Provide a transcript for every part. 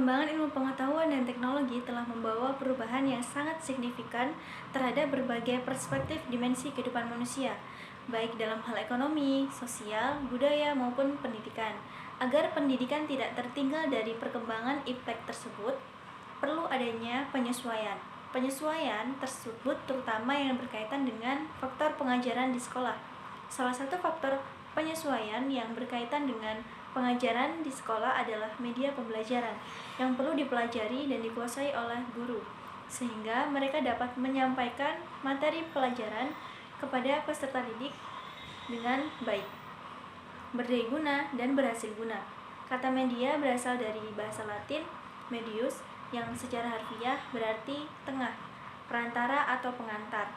Perkembangan ilmu pengetahuan dan teknologi telah membawa perubahan yang sangat signifikan terhadap berbagai perspektif dimensi kehidupan manusia, baik dalam hal ekonomi, sosial, budaya, maupun pendidikan. Agar pendidikan tidak tertinggal dari perkembangan iptek tersebut, perlu adanya penyesuaian. Penyesuaian tersebut terutama yang berkaitan dengan faktor pengajaran di sekolah. Salah satu faktor penyesuaian yang berkaitan dengan pengajaran di sekolah adalah media pembelajaran yang perlu dipelajari dan dikuasai oleh guru, sehingga mereka dapat menyampaikan materi pelajaran kepada peserta didik dengan baik, berdaya guna, dan berhasil guna. Kata media berasal dari bahasa Latin medius yang secara harfiah berarti tengah, perantara atau pengantar.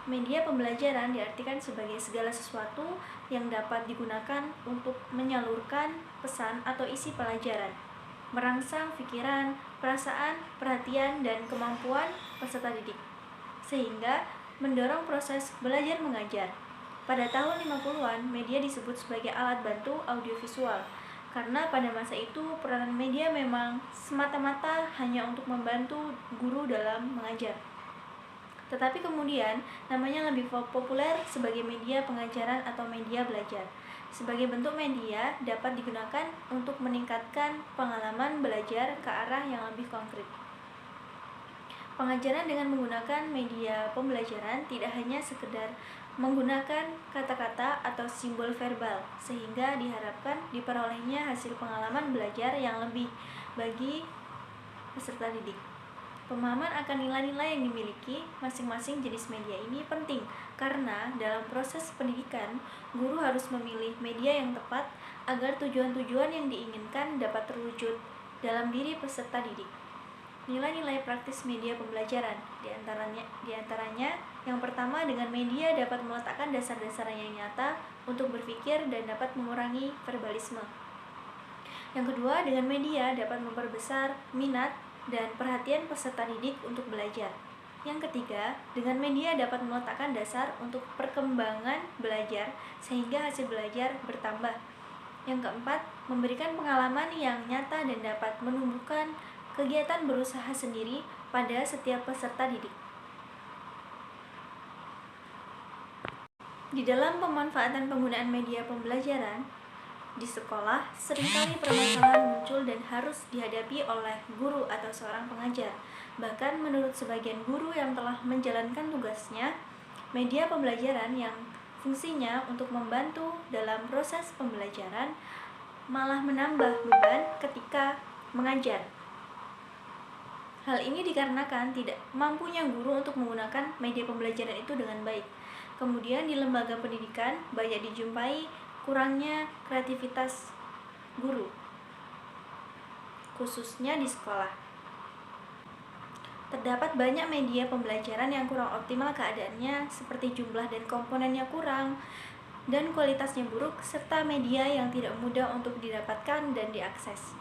Media pembelajaran diartikan sebagai segala sesuatu yang dapat digunakan untuk menyalurkan pesan atau isi pelajaran, merangsang pikiran, perasaan, perhatian, dan kemampuan peserta didik, sehingga mendorong proses belajar mengajar. Pada tahun 50-an, media disebut sebagai alat bantu audiovisual, karena pada masa itu peranan media memang semata-mata hanya untuk membantu guru dalam mengajar. Tetapi kemudian namanya lebih populer sebagai media pengajaran atau media belajar. Sebagai bentuk media dapat digunakan untuk meningkatkan pengalaman belajar ke arah yang lebih konkret. Pengajaran dengan menggunakan media pembelajaran tidak hanya sekedar menggunakan kata-kata atau simbol verbal, sehingga diharapkan diperolehnya hasil pengalaman belajar yang lebih bagi peserta didik. Pemahaman akan nilai-nilai yang dimiliki masing-masing jenis media ini penting, karena dalam proses pendidikan, guru harus memilih media yang tepat agar tujuan-tujuan yang diinginkan dapat terwujud dalam diri peserta didik. Nilai-nilai praktis media pembelajaran, diantaranya yang pertama, dengan media dapat meletakkan dasar-dasar yang nyata untuk berpikir dan dapat mengurangi verbalisme. Yang kedua, dengan media dapat memperbesar minat dan perhatian peserta didik untuk belajar. Yang ketiga, dengan media dapat meletakkan dasar untuk perkembangan belajar sehingga hasil belajar bertambah. Yang keempat, memberikan pengalaman yang nyata dan dapat menumbuhkan kegiatan berusaha sendiri pada setiap peserta didik. Di dalam pemanfaatan penggunaan media pembelajaran di sekolah, seringkali permasalahan muncul dan harus dihadapi oleh guru atau seorang pengajar. Bahkan menurut sebagian guru yang telah menjalankan tugasnya, media pembelajaran yang fungsinya untuk membantu dalam proses pembelajaran malah menambah beban ketika mengajar. Hal ini dikarenakan tidak mampunya guru untuk menggunakan media pembelajaran itu dengan baik. Kemudian di lembaga pendidikan banyak dijumpai kurangnya kreativitas guru, khususnya di sekolah. Terdapat banyak media pembelajaran yang kurang optimal keadaannya, seperti jumlah dan komponennya kurang, dan kualitasnya buruk, serta media yang tidak mudah untuk didapatkan dan diakses.